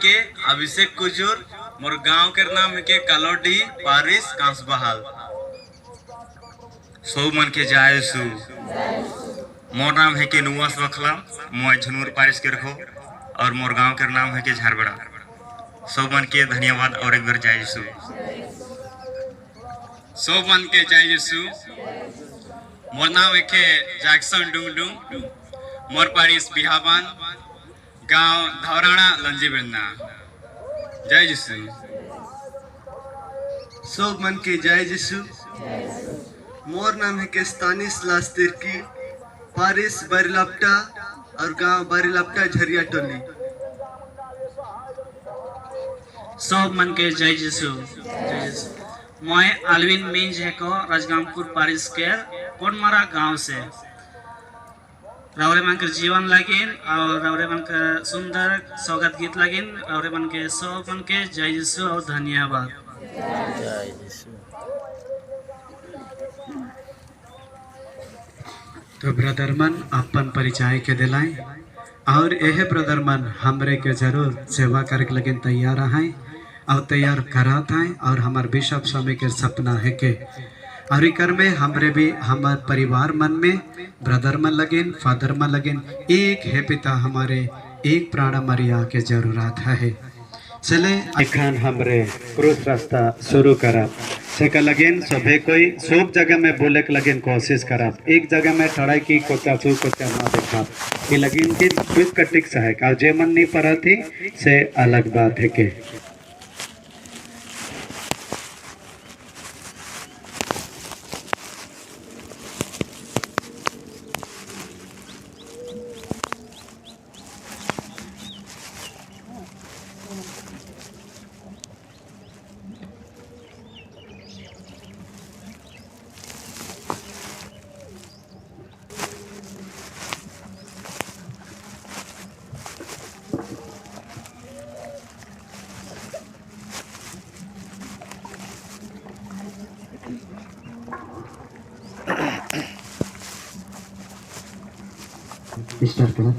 के अभिषेक कुजूर, मोर गांव के नाम के कालोडी पारिस कांसबहाल। सौ मन के जाय सु मोर नाम है के नुआस बखला, मोय झनूर पारिस के रखो और मोर गांव के नाम है के झारबड़ा। सौ मन के धन्यवाद और एक बार जय यीशु। सौ मन के जय यीशु। मोर नाम है के जैक्सन डुंगडुंग, मोर पारिस बिहाबान, गांव धौराना लंजीबिरना। जय यीशु। सौ मन के जय यीशु। मोर नाम है के स्तानिस्लास तिर्की, पारिस बारिलाप्टा और गांव बारिलाप्टा झरिया टोली। सब मन के जय यीशु। मैं अलविन मिंज है को राजगामपुर पारिस के कोटमारा गांव से रावरे मन के जीवन लगिन और रावरे मन के सुंदर स्वागत गीत लगिन। रावरे मन के सब मन के जय यीशु और धन्यवाद। तो ब्रदर मन अपन परिचय के दिलाए और यह ब्रदर मन हमरे के जरूर सेवा करे के लगे तैयार हैं और तैयार करात हैं और हमार बिशप स्वामी के सपना है के और इकर में हमरे भी हमार परिवार मन में ब्रदर मन लगिन फादर मन लगिन एक है पिता हमारे एक प्राण मरिया के जरूरत है। चले एखान हमरे क्रूस रास्ता शुरू करा सेका लगेन सभे कोई सब जगह में बोले के लगेन कोशिश करा। एक जगह में ठड़ाई की कोचा सू कोचा ना देखा कि लगेन की क्विक कटिक सहायक और जे मन नहीं पड़ा थी से अलग बात है के स्टार करें।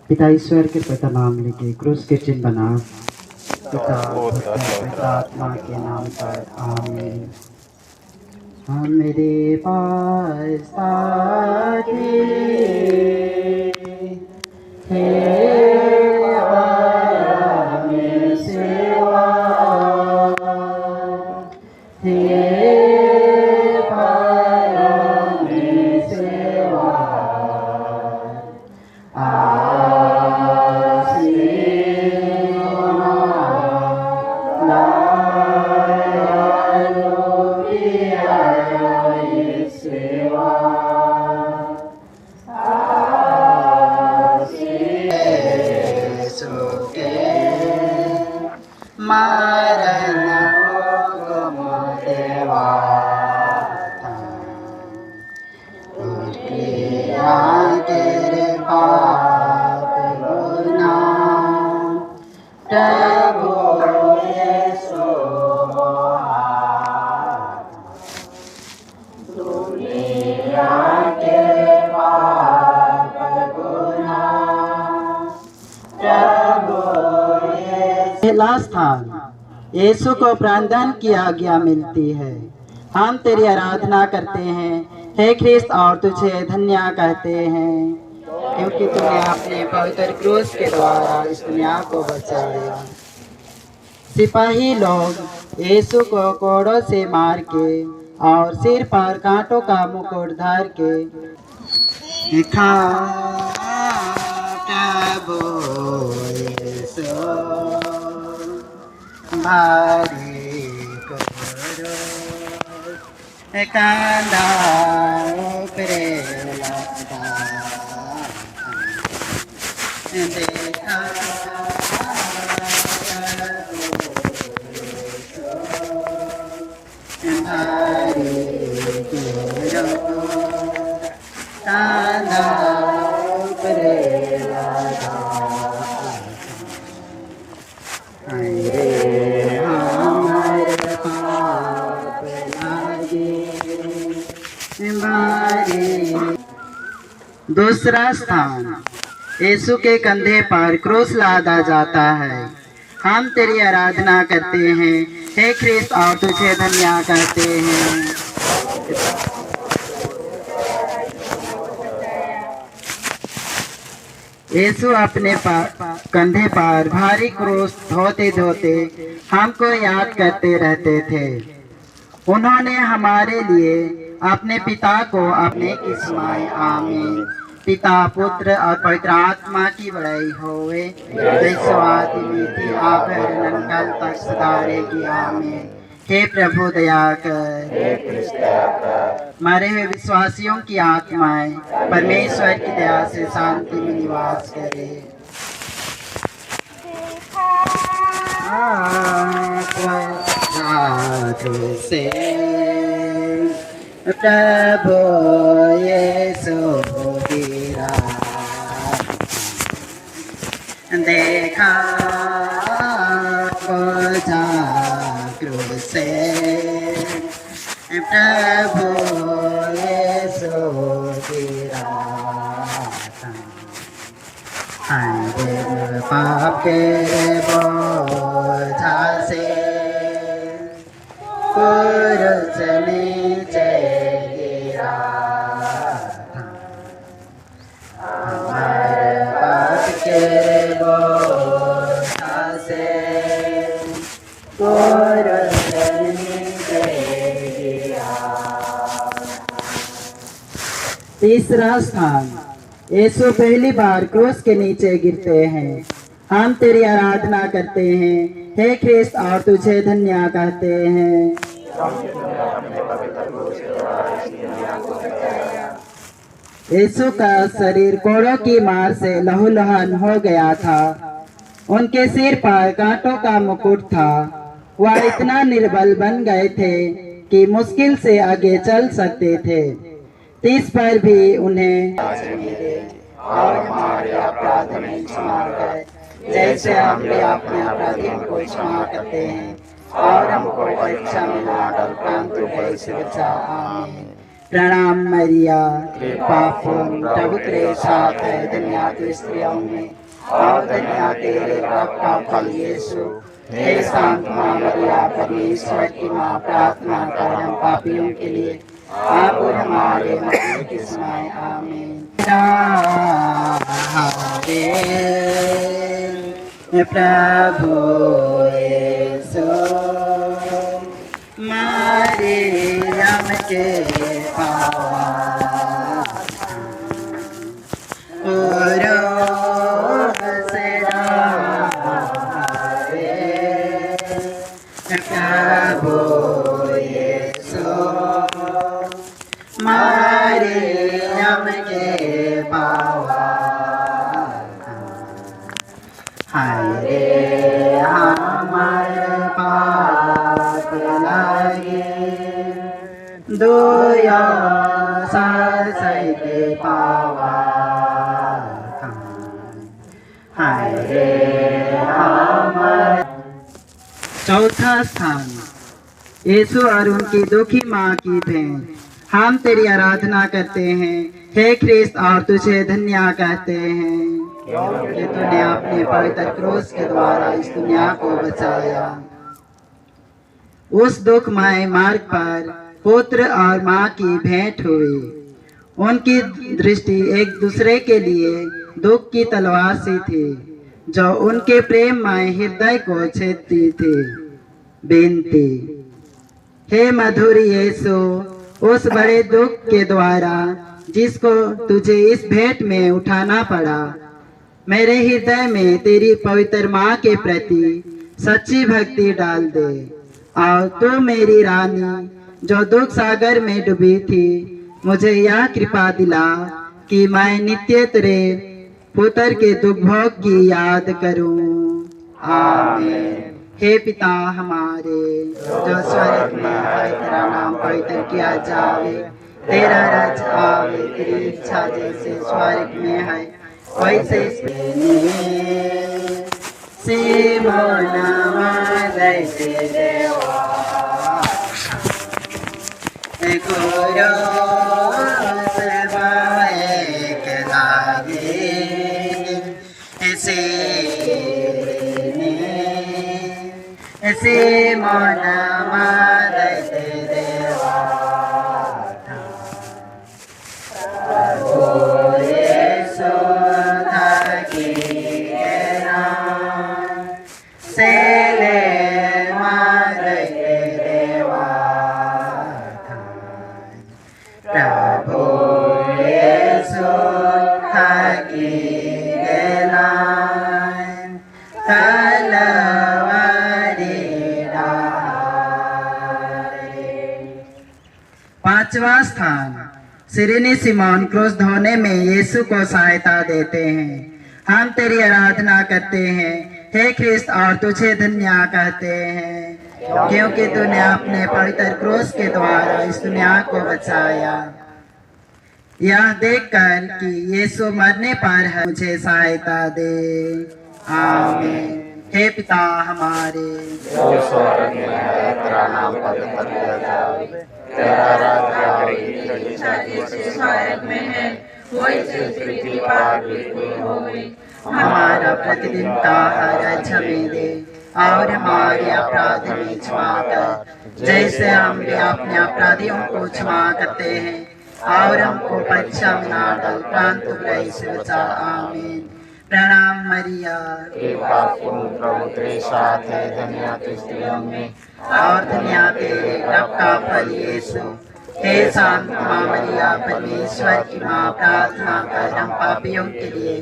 पिता ईश्वर के पिता नाम लेके क्रूस के चिन्ह बना पिता पिता आत्मा के नाम पर आमीन। हमरे पास आके सेवा पहला स्थान यीशु को प्रार्थना की आज्ञा मिलती है। हम तेरी आराधना करते हैं हे ख्रिस्त और तुझे धन्य कहते हैं क्योंकि तूने अपने पवित्र क्रूस के द्वारा इस दुनिया को बचाया। सिपाही लोग यीशु को कोड़ों से मार के और सिर पर कांटों का मुकुट धार के भारी करो कांदा ऊपरे लगता देखा भारी करो कांदा ऊपरे लगा दूसरा स्थान यीशु के कंधे पर क्रूस लादा जाता है। हम तेरी आराधना करते हैं, हे ख्रिस्त, और तुझे धन्य कहते हैं। यीशु अपने कंधे पर भारी क्रूस धोते धोते हमको याद करते रहते थे। उन्होंने हमारे लिए अपने पिता को अपने की सुनाई। आमीन। पिता, पुत्र और पवित्र आत्मा की बड़ाई होवे, जैसो आदि में थी, आप कल तक सुधारेगी। आमीन। हे प्रभु दया कर। मरे हुए विश्वासियों की आत्माएं परमेश्वर की दया से शांति में निवास करे। से प्रभु यीशु गिरा देखा क्रूस से, प्रभु यीशु गिरा पाप के बोझा से क्रूस नीचे गिरा। हमारे पाप के बोझा से क्रूस नीचे गिरा। तीसरा स्थान, यीशु पहली बार क्रूस के नीचे गिरते हैं। हम तेरी आराधना करते हैं, हे ख्रिस्त, और तुझे धन्य कहते हैं। यीशु का शरीर कोड़ों की मार से लहूलुहान हो गया था। उनके सिर पर कांटों का मुकुट था। वह इतना निर्बल बन गए थे कि मुश्किल से आगे चल सकते थे। इस पर भी उन्हें और हमारे अपराध में क्षमा कर, जैसे हम भी अपने अपराधियों को क्षमा करते हैं, और हमको परीक्षा में ना डाल, परंतु बुरे से बचा। आमीन। प्रणाम मरिया, पापूर्ण प्रभु तेरे साथ है, धन्य तू स्त्रियों में, और धन्य तेरे गर्भ का फल यीशु। हे शांत माँ मरिया, परमेश्वर की माँ, प्रार्थना कर हम पापियों के लिए, आप और हमारे मरने की सुनाए। आमीन। प्रभु यीशु मरियम के पास प्रभु यीशु मरियम के पास। हाय रे हमारे पाप लागे, दोया सासई के पावा। हाय रे हमारे। चौथा स्थान, यीशु और उनकी दुखी माँ की भेंट। हम तेरी आराधना करते हैं, हे ख्रिस्त, और तुझे धन्य कहते हैं कि तूने अपने पवित्र क्रूस के द्वारा इस दुनिया को बचाया। उस दुखमय मार्ग पर पुत्र और माँ की भेंट हुई। उनकी दृष्टि एक दूसरे के लिए दुख की तलवार सी थी, जो उनके प्रेममय हृदय को छेदती थी। बेनती, हे मधुर यीशु, उस बड़े दुख के द्वारा जिसको तुझे इस भेंट में उठाना पड़ा, मेरे हृदय में तेरी पवित्र माँ के प्रति सच्ची भक्ति डाल दे। और तू मेरी रानी, जो दुख सागर में डूबी थी, मुझे यह कृपा दिला कि मैं नित्य तेरे पुत्र के दुख भोग की याद करूं। आमीन। हे पिता हमारे, जो स्वर्ग में है, तेरा नाम पवित्र किया जावे, तेरा राज्य आवे, तेरी इच्छा जैसे स्वर्ग में है वैसे Simon Amadete Deva Prabhu Yesu Thaki Gera Sele Madete Deva Prabhu Yesu Thaki Gera पांचवा स्थान सिरिनी सिमोन क्रूस धोने में यीशु को सहायता देते हैं। हम तेरी आराधना करते हैं हे ख्रिस्त और तुझे धन्य कहते हैं क्योंकि तूने अपने पवित्र क्रूस के द्वारा इस दुनिया को बचाया। यह देखकर कि यीशु मरने पर है मुझे सहायता दे। आमीन। हे पिता हमारे जो स्वर्ग में है, तेरा नाम पवित्र किया जाए, तेरा राज्य आए, तेरी इच्छा स्वर्ग में है, वैसे पृथ्वी पर भी होवे। हमारा प्रतिदिन का आहार हमें दे और हमारे अपराध में क्षमा कर जैसे हम भी अपने अपराधियों को क्षमा करते हैं और हमको परीक्षा में न डाल परंतु बुराई से बचा। आमीन। प्रणाम मरिया कृपा पूर्ण प्रभु तेरे साथ है, धन्य तू स्त्रियों में और धन्य तेरे गर्भ का फल यीशु। हे शांत माँ मरिया परमेश्वर की माँ प्रार्थना कर हम पापियों के लिए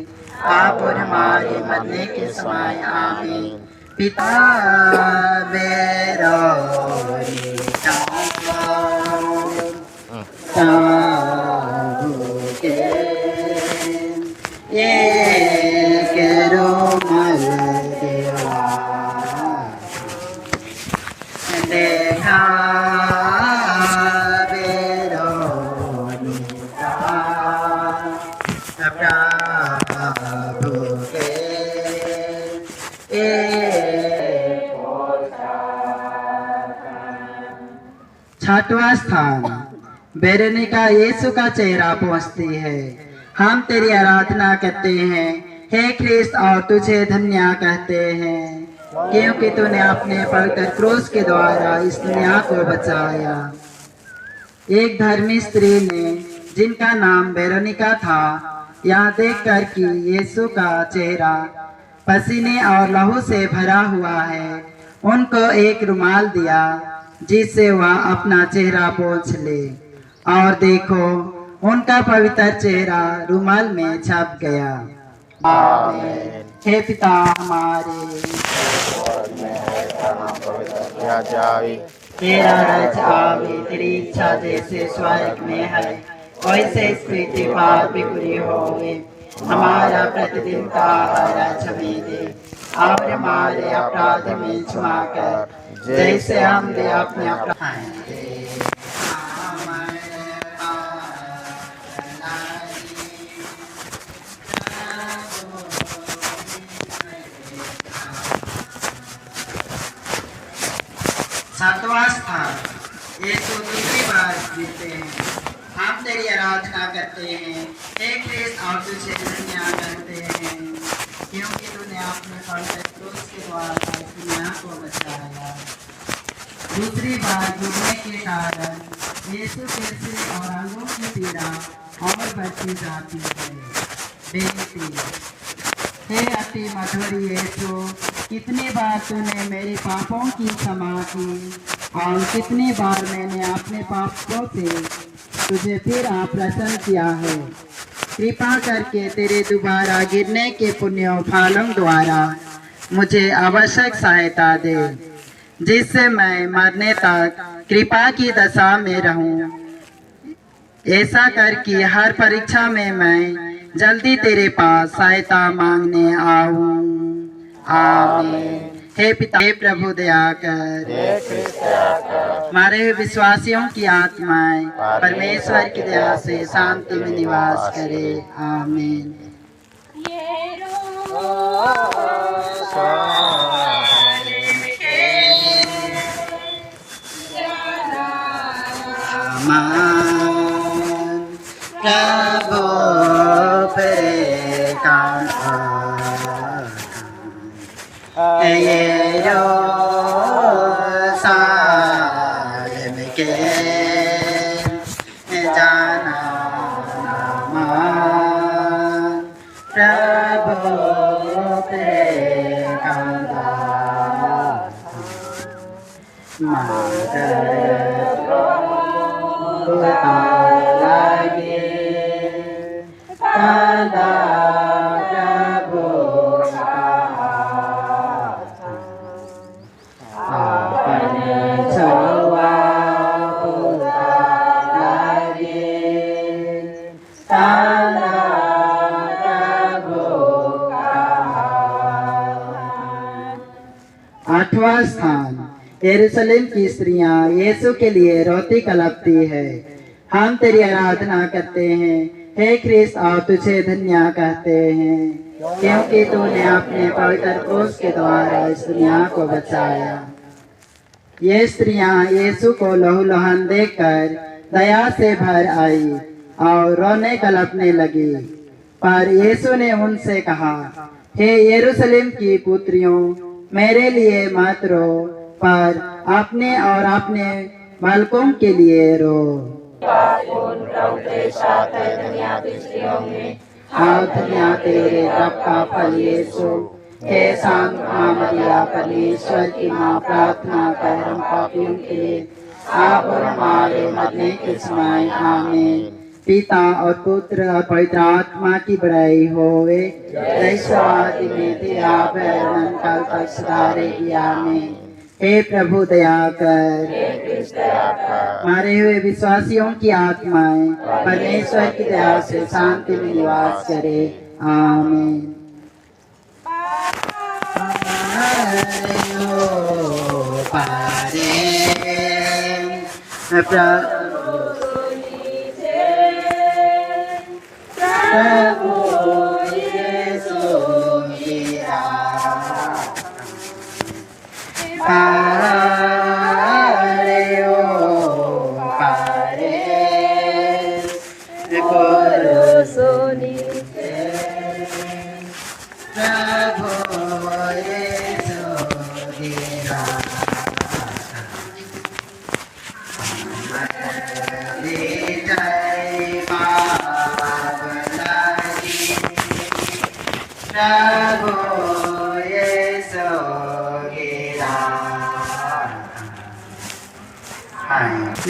आप और हमारे मरने के समय। आमीन। पिता मेरा छठवां स्थान बेरेनिका यीशु का चेहरा पहुँचती है। हम तेरी आराधना करते हैं हे ख्रिस्त और तुझे धन्य कहते हैं क्योंकि तूने अपने पवित्र क्रूस के द्वारा इस दुनिया को बचाया। एक धर्मी स्त्री ने जिनका नाम बेरोनिका था यह देखकर कि यीशु का चेहरा पसीने और लहू से भरा हुआ है उनको एक रुमाल दिया जिससे वह अपना चेहरा पोंछ ले और देखो उनका पवित्र चेहरा रुमाल में छप गया। आमीन। हे पिता हमारे किया जाए, तेरा राज्य आवे, तेरी इच्छा जैसे स्वर्ग में है वैसे इस पृथ्वी पर भी पूरी होवे। हमारा प्रतिदिन का आहार हमें दे और हमारे अपराध में क्षमा कर जैसे हम भी अपने अपराध। सातवां स्थान यीशु दूसरी बार जीते हैं। हम तेरी आराधना करते हैं हे ख्रिस्त और तुझे धन्य करते हैं क्योंकि तूने अपने पवित्र क्रूस के द्वारा दुनिया को बचाया। दूसरी बार डूबने के कारण यीशु के सिर और अंगों की पीड़ा और बढ़ती जाती है। बेनती हे अति मधुर यीशु कितनी बार तूने मेरे पापों की क्षमा की और कितनी बार मैंने अपने पापों से तुझे फिर प्रसन्न किया है। कृपा करके तेरे दोबारा गिरने के पुण्य फलों द्वारा मुझे आवश्यक सहायता दे जिससे मैं मरने तक कृपा की दशा में रहूं। ऐसा कर कि हर परीक्षा में मैं जल्दी तेरे पास सहायता मांगने आऊं। आमीन। हे पिता हे प्रभु दया कर हमारे विश्वासियों की आत्माएं परमेश्वर की दया से शांति में निवास करे। आमीन। प्रभु प्रे कांता ये रो आठवां स्थान, यरूशलेम की स्त्रियां यीशु के लिए रोती कलपती है। हम तेरी आराधना करते हैं हे ख्रिस्त और तुझे धन्य कहते हैं, क्योंकि तूने अपने पवित्र क्रूस के द्वारा इस दुनिया को बचाया। ये स्त्रियां यीशु को लहूलुहान देखकर दया से भर आई और रोने कलपने लगी। पर यीशु ने उनसे कहा, हे यरूशलेम की पुत्रियों, मेरे लिए मत रो, पर अपने और अपने बालकों के लिए रो। हाँ धन्य तेरे रब का फल यीशु। हे शांत माँ मरिया, परमेश्वर की माँ, प्रार्थना कर हम पापियों के लिए आप और हमारे मरने के समय। आमीन। पिता और पुत्र और पवित्र आत्मा की बड़ाई होवे, जैसे आदि में तेरा वर्णन कल तक सदा रहेगी। आमीन। हे प्रभु दया कर, मारे हुए विश्वासियों की आत्माएं परमेश्वर की दया से शांति में निवास करे। आमीन।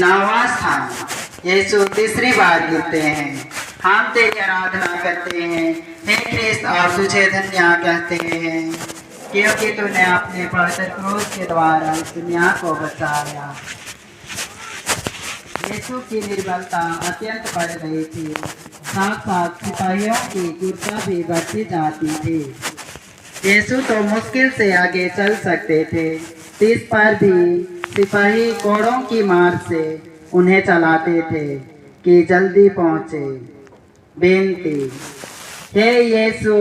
नौवां स्थान, यीशु तीसरी बार गिरते हैं। हम तेरी आराधना करते हैं हे ख्रिस्त और तुझे धन्य कहते हैं, क्योंकि तूने अपने पवित्र क्रूस के द्वारा इस दुनिया को बचाया। यीशु की निर्बलता अत्यंत बढ़ गई थी, साथ साथ सिपाहियों की क्रूरता भी बढ़ती जाती थी। यीशु तो मुश्किल से आगे चल सकते थे, इस पर भी सिपाही कोड़ों की मार से उन्हें चलाते थे कि जल्दी पहुंचे। बेनती, हे यीशु,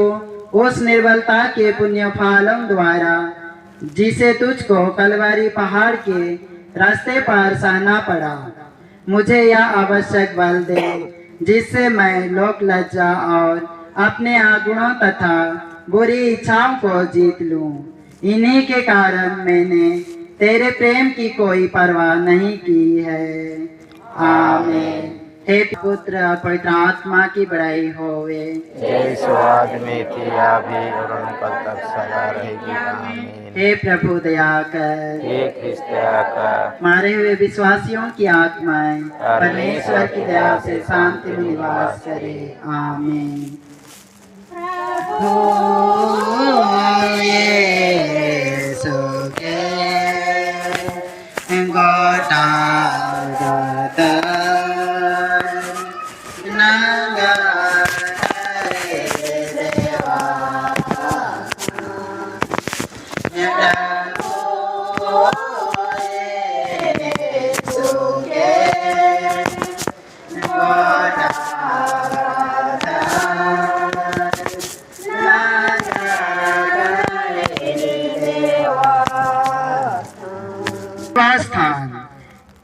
उस निर्बलता के पुण्य फलों द्वारा जिसे तुझको कलवारी पहाड़ के रास्ते पर सहना पड़ा, मुझे यह आवश्यक बल दे जिससे मैं लोक लज्जा और अपने आगुणों तथा बुरी इच्छाओं को जीत लूं। इन्हीं के कारण मैंने तेरे प्रेम की कोई परवाह नहीं की है। आमीन। हे पुत्र और पवित्र आत्मा की बड़ाई होवे, जैसे आदि में थी अभी और कल तक सदा रहेगी। आमीन। हे प्रभु दया कर, हे ख्रिस्त दया कर, मारे हुए विश्वासियों की आत्माएं परमेश्वर की दया से शांति में निवास करे। आमीन।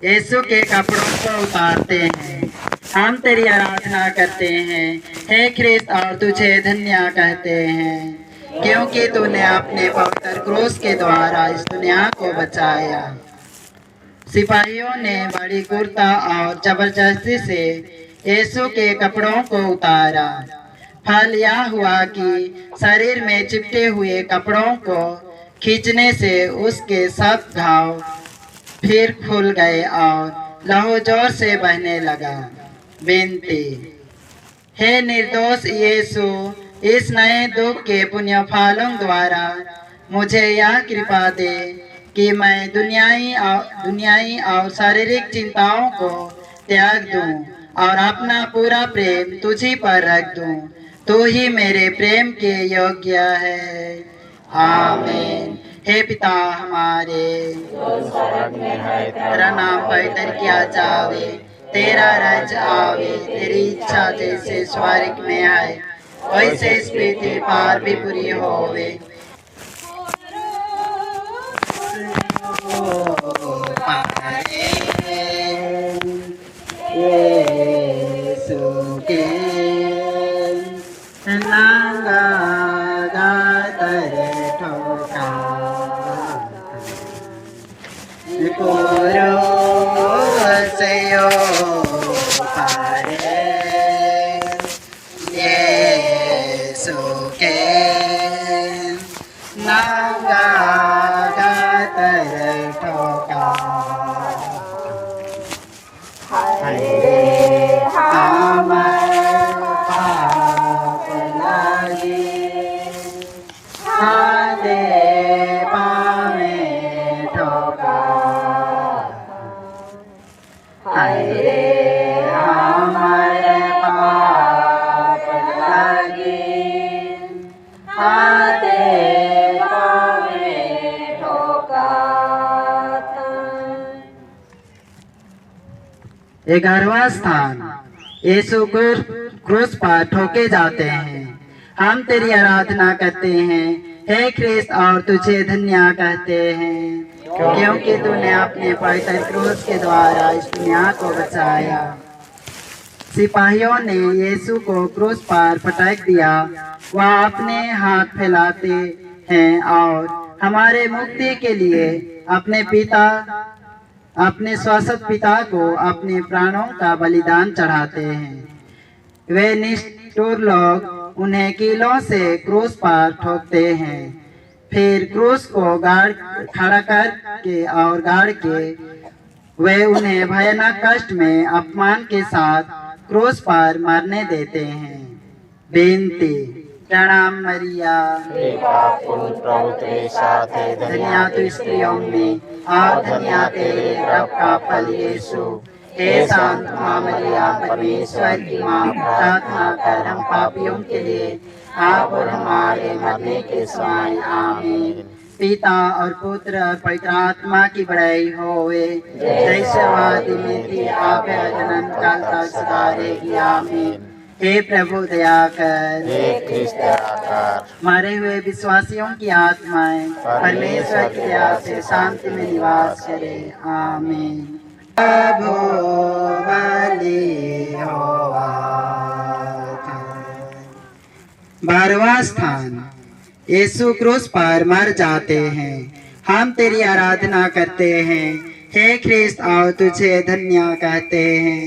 यीशु के कपड़ों को उतारते हैं। हम तेरी आराधना करते हैं हे ख्रिस्त और तुझे धन्य कहते हैं, क्योंकि तूने अपने पवित्र क्रूस के द्वारा इस दुनिया को बचाया। सिपाहियों ने बड़ी क्रूरता और जबरदस्ती से यीशु के कपड़ों को उतारा। फल यह हुआ कि शरीर में चिपटे हुए कपड़ों को खींचने से उसके सब घाव फिर खुल गए और लहू जोर से बहने लगा। बेनती, हे निर्दोष यीशु, इस नए दुख के पुण्य फलों द्वारा मुझे यह कृपा दे कि मैं दुनियाई और शारीरिक चिंताओं को त्याग दूं और अपना पूरा प्रेम तुझी पर रख दूं। तू ही मेरे प्रेम के योग्य है। आमीन। हे पिता हमारे, तेरा नाम पवित्र किया जावे, तेरा राज्य आवे, तेरी इच्छा जैसे स्वर्ग में है वैसे इस पृथ्वी पर भी पूरी होवे। यीशु के नांगा गातर ठोका कोरो सयो पारे। यीशु के नांगा गातर ठोका हमर पाप लागे हादे पावे ठोका। हरे हमर पाप लागे हादे पावे ठोका। 11वां स्थान, यीशु क्रूस पर ठोके जाते हैं। हम तेरी आराधना करते हैं हे ख्रिस्त और तुझे धन्य कहते हैं, क्योंकि तूने अपने पवित्र क्रूस के द्वारा इस दुनिया को बचाया। सिपाहियों ने यीशु को क्रूस पर पटक दिया। वह अपने हाथ फैलाते हैं और हमारे मुक्ति के लिए अपने शाश्वत पिता को अपने प्राणों का बलिदान चढ़ाते हैं। वे निष्ठुर लोग उन्हें कीलों से क्रूस पर ठोकते हैं, फिर क्रूस को खड़ा गाड़ के वे उन्हें भयानक कष्ट में अपमान के साथ क्रूस पर मरने देते हैं। बेनती, प्रणाम मरिया, प्रभु तेरे साथ है, धन्य तू स्त्रियों में और धन्य तेरे गर्भ का फल यीशु। हे शांत माँ मरिया, परमेश्वर की माँ, प्रार्थना कर हम पापियों के लिए आप और हमारे मरने के समय। आमीन। पिता और पुत्र और पवित्र आत्मा की बड़ाई होवे, जैसे वादी में थी आप अनंत काल तक सदा रहेगी। आमीन। हे प्रभु दया कर, मारे हुए विश्वासियों की आत्माएं परमेश्वर की दया से शांति में निवास करे। आमीन। प्रभु बलि होवा। 12वां स्थान, यीशु क्रूस पर मर जाते हैं। हम तेरी आराधना करते हैं हे ख्रिस्त और तुझे धन्य कहते हैं,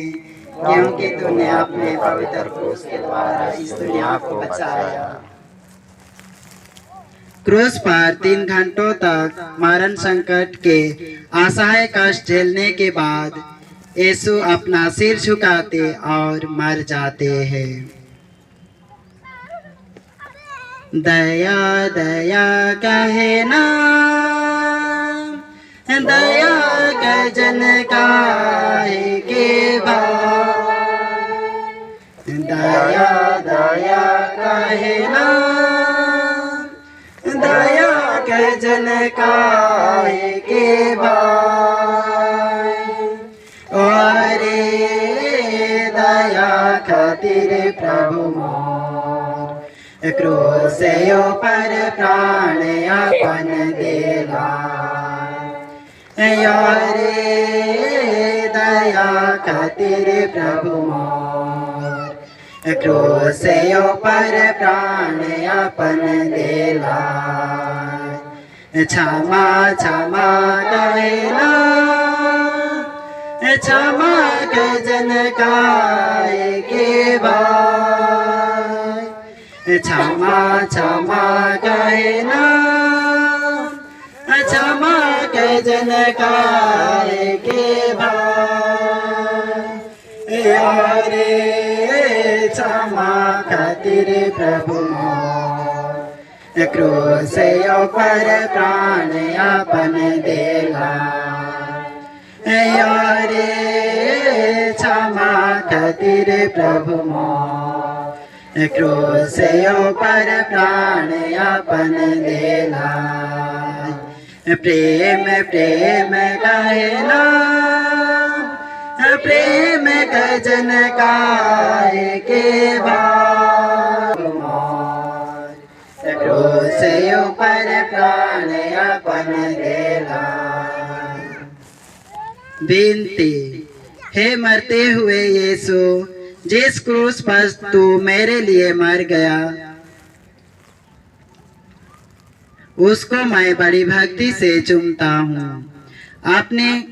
क्योंकि तूने अपने पवित्र क्रूस के द्वारा इस दुनिया को बचाया। क्रूस पर 3 घंटों तक मरण संकट के असहाय कष्ट झेलने के बाद यीशु अपना सिर झुकाते और मर जाते हैं। दया दया कहे ना, दया के जन काहे के बाद, दया दया कहे ना, दया के जन काहे के बाद। अरे दया खातिर प्रभु मोर क्रूसयो पर प्राण अपन देला। रे दया खातिर प्रभु मोर क्रूसयो पर प्राण अपन देला। क्षमा क्षमा कहला, क्षमा के जन काय के बाद। क्षमा क्षमा कहना, क्षमा के जनकाए के भाई यारे क्षमा खातिर प्रभु क्रूस पर प्राण अपन देला यारे क्षमा खातिर प्रभु क्रूस पर प्राण अपन देला प्रेम प्रेम कहना प्रेम गजन गाय के क्रूस पर प्राण अपन देला। विनती, हे मरते हुए यीशु, जिस क्रूस पर तू मेरे लिए मर गया, उसको मैं बड़ी भक्ति से चूमता हूँ। अपने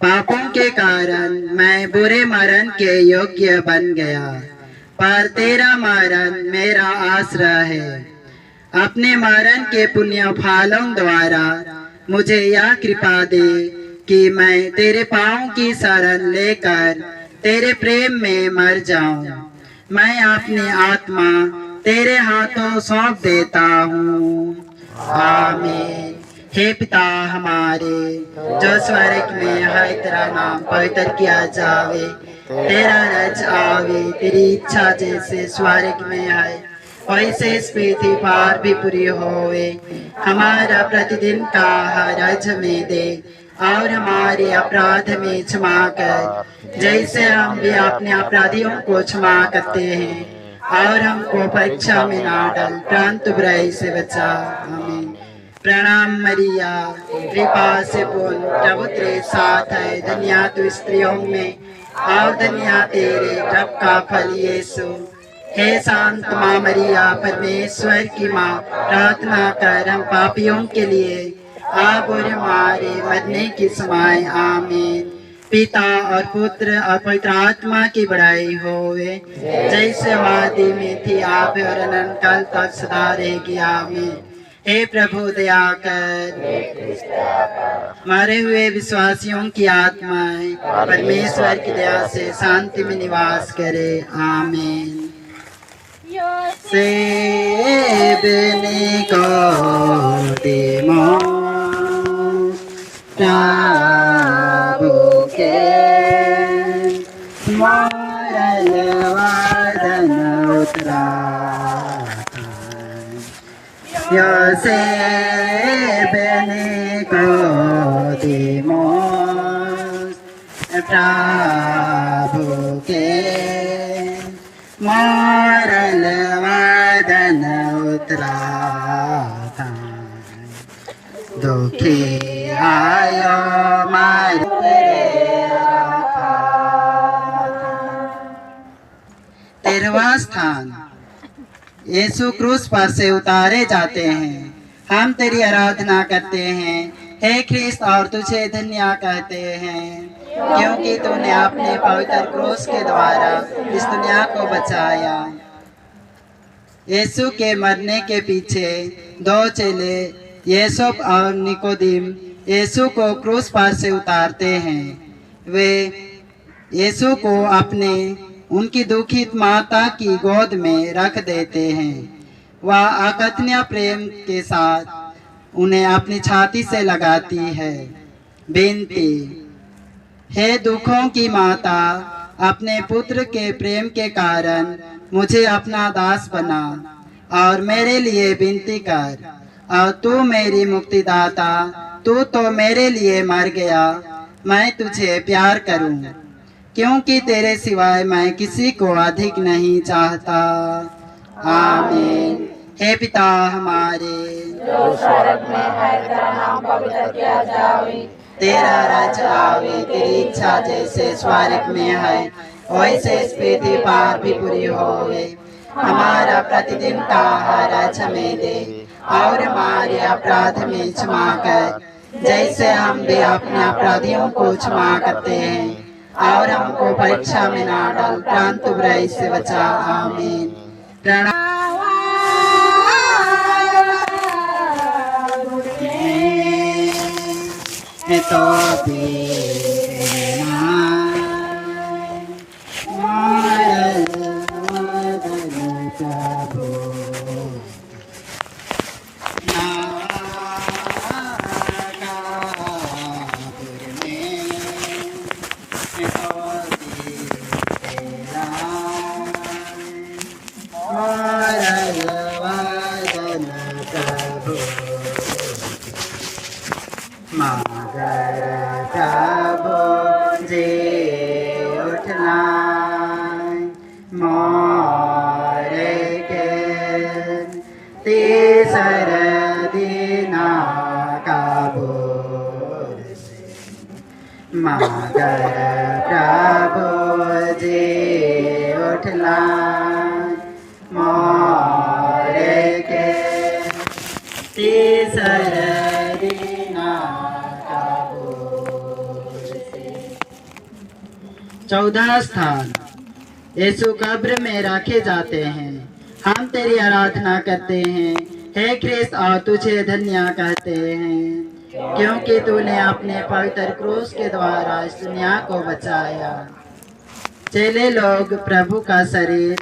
पापों के कारण मैं बुरे मरण के योग्य बन गया, पर तेरा मरण मेरा आश्रय है। अपने मरण के पुण्य फलों द्वारा मुझे यह कृपा दे कि मैं तेरे पाँव की शरण लेकर तेरे प्रेम में मर जाऊं। मैं अपनी आत्मा तेरे हाथों सौंप देता हूँ। आमीन। हे पिता हमारे जो स्वर्ग में है, तेरा नाम पवित्र किया जावे, तेरा राज्य आवे, तेरी इच्छा जैसे स्वर्ग में है वैसे इस पृथ्वी पर भी पूरी होवे। हमारा प्रतिदिन का आहार में दे और हमारे अपराध में क्षमा कर, जैसे हम भी अपने अपराधियों को क्षमा करते हैं, और हमको परीक्षा में ना डाल, परंतु बुराई से बचा। आमीन। प्रणाम मरिया, कृपा से पूर्ण, प्रभु तेरे साथ है, धन्य तू स्त्रियों में और धन्य तेरे गर्भ का फल यीशु। हे शांत माँ मरिया, परमेश्वर की माँ, प्रार्थना कर हम पापियों के लिए अब और हमारे मरने की समय। आमीन। पिता और पुत्र और पवित्र आत्मा की बड़ाई होवे, जैसे वादी में थी आप और अनंत काल तक सदा रहेगी। आमीन। हे प्रभु दया कर, मारे हुए विश्वासियों की आत्माएं परमेश्वर की दया से शांति में निवास करे। आमीन। सेवने को दिमो प्रभु के मरल वादन उतरा, सेवने को दिमो प्रभु के मरल वादन उतरा, दुखी आयो मारे। तेरहवां स्थान, यीशु क्रूस पर से उतारे जाते हैं। हम तेरी आराधना करते हैं हे ख्रिस्त, और तुझे धन्य कहते हैं, क्योंकि तूने अपने पवित्र क्रूस के द्वारा इस दुनिया को बचाया। यीशु के मरने के पीछे दो चेले यूसुफ और निकोदिम यीशु को क्रूस पर से उतारते हैं। वे यीशु को अपने उनकी दुखित माता की गोद में रख देते हैं। वह अकथनीय प्रेम के साथ उन्हें अपनी छाती से लगाती है। विनती, हे दुखों की माता, अपने पुत्र के प्रेम के कारण मुझे अपना दास बना और मेरे लिए विनती कर। और तू मेरी मुक्तिदाता, तू तो मेरे लिए मर गया, मैं तुझे प्यार करूं, क्योंकि तेरे सिवाय मैं किसी को अधिक नहीं चाहता। आमीन। हे पिता हमारे जो स्वर्ग में है, तेरा नाम पवित्र किया जावे, तेरा राज्य आवे, तेरी इच्छा जैसे स्वर्ग में है वैसे इस पृथ्वी पर भी पूरी होवे। हमारा प्रतिदिन का आहार हमें दे और हमारे अपराध में क्षमा कर, जैसे हम भी अपने अपराधियों को क्षमा करते हैं, और हमको परीक्षा में ना डाल, परंतु बुराई से बचा। आमीन। प्रणाम। तो तेरे मारल वदन प्रभु मगर प्रभु जी उठला मोरे के तीसर दीना चौदह स्थान यीशु कब्र में रखे जाते हैं। हम तेरी आराधना करते हैं हे ख्रिस्त और तुझे धन्य कहते हैं क्योंकि तूने अपने पवित्र क्रूस के द्वारा इस दुनिया को बचाया। चेले लोग प्रभु का शरीर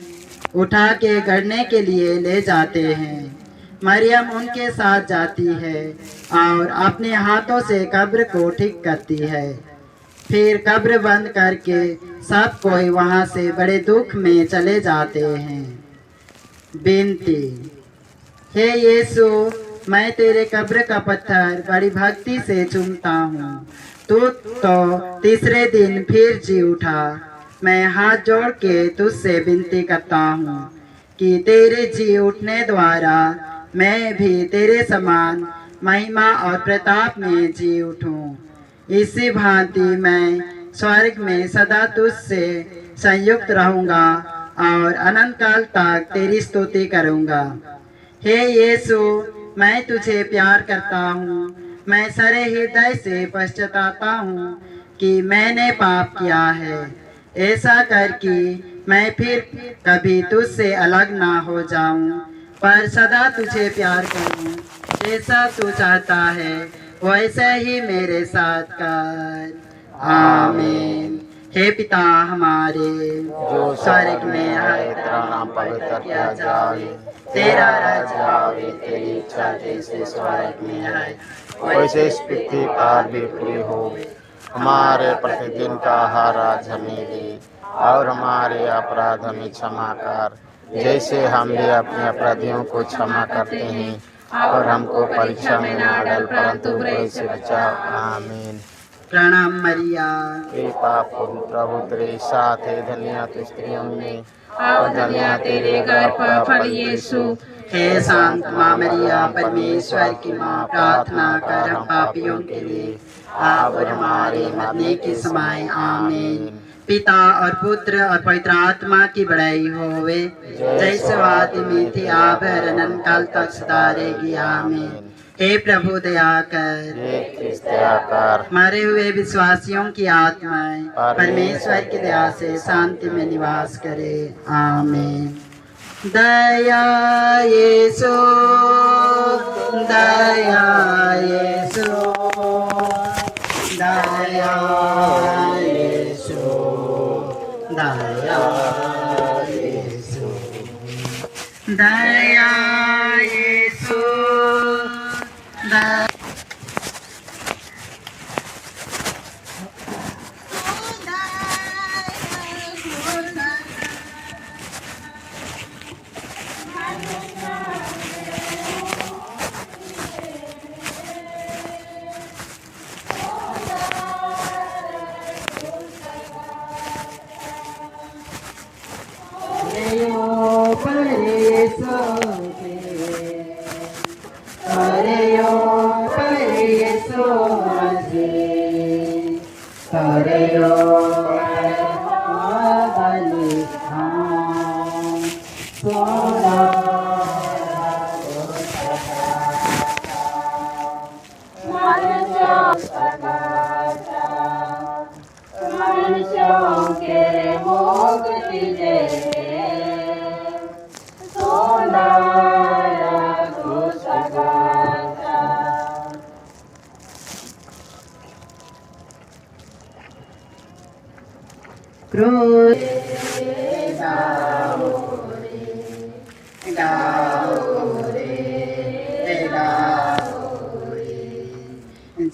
उठा के गढ़ने के लिए ले जाते हैं। मरियम उनके साथ जाती है और अपने हाथों से कब्र को ठीक करती है। फिर कब्र बंद करके सब कोई वहां से बड़े दुख में चले जाते हैं। विनती, हे यीशु, मैं तेरे कब्र का पत्थर बड़ी भक्ति से चूमता हूँ। तू तो तीसरे दिन फिर जी उठा। मैं हाथ जोड़ के तुझसे विनती करता हूँ कि तेरे जी उठने द्वारा मैं भी तेरे समान महिमा और प्रताप में जी उठूँ। इसी भांति मैं स्वर्ग में सदा तुझसे संयुक्त रहूँगा और अनंत काल तक तेरी स्तुति करूँगा। हे यीशु, मैं तुझे प्यार करता हूँ। मैं सारे हृदय से पश्चातापता हूँ कि मैंने पाप किया है। ऐसा कर कि मैं फिर कभी तुझसे अलग ना हो जाऊँ, पर सदा तुझे प्यार करूँ। जैसा तू चाहता है वैसा ही मेरे साथ कर। आमीन। हे पिता हमारे जो स्वर्ग में है, तेरा नाम पवित्र किया जाए, तेरा राज्य आवे, तेरी इच्छा जैसे स्वर्ग में है वैसे इस पृथ्वी पर भी पूरी हो। हमारे प्रतिदिन का आहार आज हमें दे और हमारे अपराध हमें क्षमा कर जैसे हम भी अपने अपराधियों को क्षमा करते हैं, और हमको परीक्षा में न डाल परंतु बुरे से बचाओ। आमीन। प्रणाम मरिया, कृपा पूर्ण प्रभु तेरे साथ है, धन्य तू स्त्रियों में और धन्य तेरे गर्भ का फल यीशु। हे शांत माँ मरिया, परमेश्वर की माँ, प्रार्थना कर हम पापियों के लिए अब और हमारे मरने के समय। आमीन। पिता और पुत्र और पवित्र आत्मा की बड़ाई होवे, जैसे आदि में थी अब और अनंत काल तक सदा रहेगी। आमीन। हे प्रभु दया कर। मरे हुए विश्वासियों की आत्माएं परमेश्वर की दया से शांति में निवास करे। आमीन। दया यीशु, दया यीशु, दया यीशु, दया यीशु, दया यीशु, दया क्रूस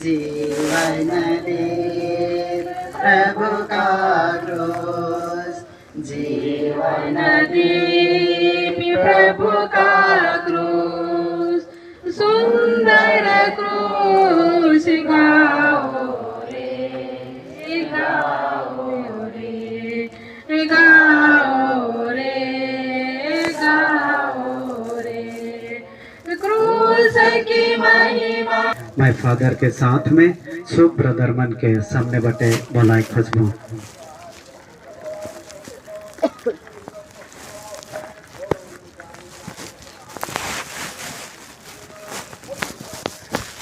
जीवन दे प्रभु का क्रूस, जीवन दे प्रभु का क्रूस, सुंदर क्रूस गाओ रे गाओ रे गाओ रे गाओ रे, क्रूस की महिमा। मैं फादर के साथ में शुभ ब्रदर मन के सामने बटे बोलाई खुशबू।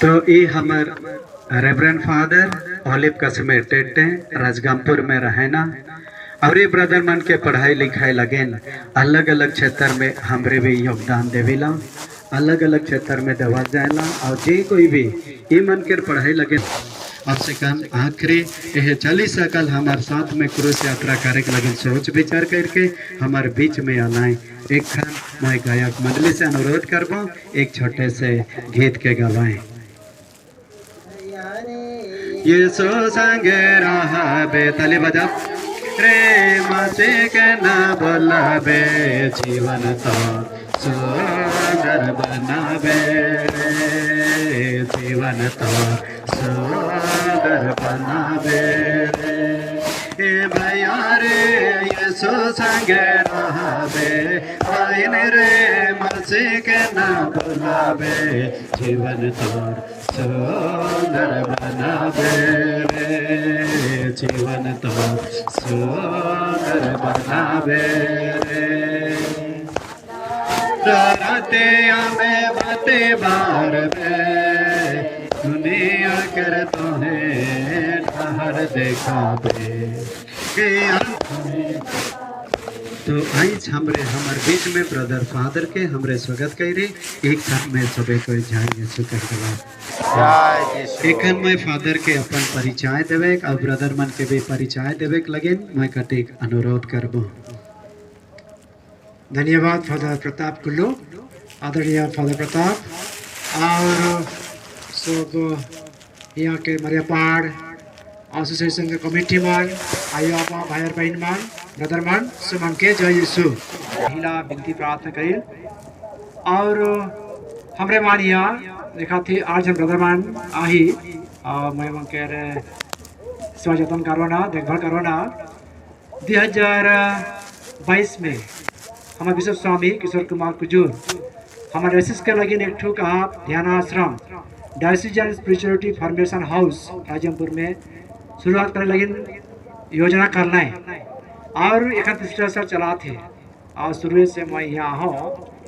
तो ये हमार रेवरेंड फादर ओलिव कसमे टेटे राजगामपुर में रहना और ये ब्रदर मन के पढ़ाई लिखाई लगेन अलग अलग क्षेत्र में हमरे भी योगदान देविला, अलग अलग क्षेत्र में देवा जाएला और जे कोई भी ये मन के पढ़ाई लगे अब से कम आखिरी यह 40 सकल हमारे साथ में क्रूस यात्रा करे के लगे सोच विचार करके हमारे बीच में आलाए। एक खन मैं गायक मंडली से अनुरोध करबो एक छोटे से गीत के गवाएं। ये सो संगे रहबे ताली बजा रे मासे के ना बोलाबे जीवन तो सुंदर बनाबे रे जीवन तो सुंदर बनाबे रे ए भैया रे यीशु संगे रहबे आइन रे मसे के ना बुलाबे जीवन तो सुंदर बनाबे रे जीवन तो सुंदर बनाबे रे राते में बाते बार में दुनिया कर तुम्हें ठहर देखा तो आज हमरे हमार बीच में ब्रदर फादर के हमरे स्वागत करे एक साथ में सबे को जाएंगे एक मैं फादर के अपन परिचय देवे और ब्रदर मन के भी परिचय देवे लगे मैं कटिक अनुरोध करबो। धन्यवाद फादर प्रताप कुल्लू, आदरणीय फादर प्रताप और सब यहाँ के मरिया पहाड़ एसोसिएशन के कमिटी मान आयो आपा भाई बहन मान ब्रदर मान सुमन के जय यीशु महिला विनती प्रार्थना करी और हमरे मान यहाँ देखा थी 8 जन ब्रदर मान आही और मैं कह रहे सेवा जतन करवाना देखभाल करवाना 2022 में हमारे बिशप स्वामी किशोर कुमार कुजूर हमारे रेसिस के लगे एक ठू कहा ध्यानाश्रम डायसिजन स्पिरिचुअलिटी फॉर्मेशन हाउस राजमपुर में शुरुआत करने लगे योजना करना है और एक पिछले साल चला थे और शुरू से मैं यहाँ हूँ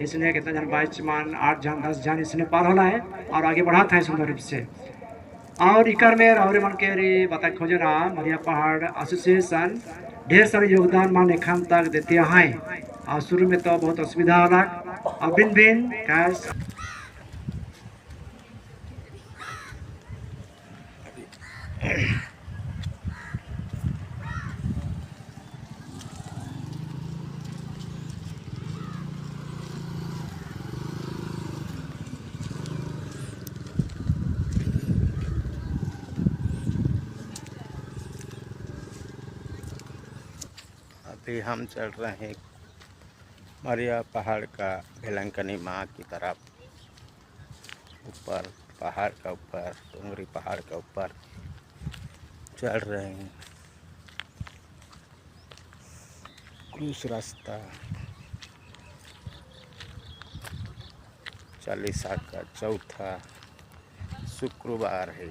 इसलिए कितना जन 22 मान 8 जन 10 जन इसने पार होना है और आगे बढ़ा था सुंदर रूप से और इकर में और मन के रे बता खोजना मरिया पहाड़ एसोसिएशन ढेर सारे योगदान मान एखन तक देते हैं और शुरू में तो बहुत असुविधा होला और भिन्न भिन्न कैश अभी हम चल रहे हैं मरिया पहाड़ का भेलंकनी माँ की तरफ ऊपर पहाड़ का ऊपर डूंगरी पहाड़ का ऊपर चल रहे हैं। क्रूस रास्ता चालीसा का चौथा शुक्रवार है।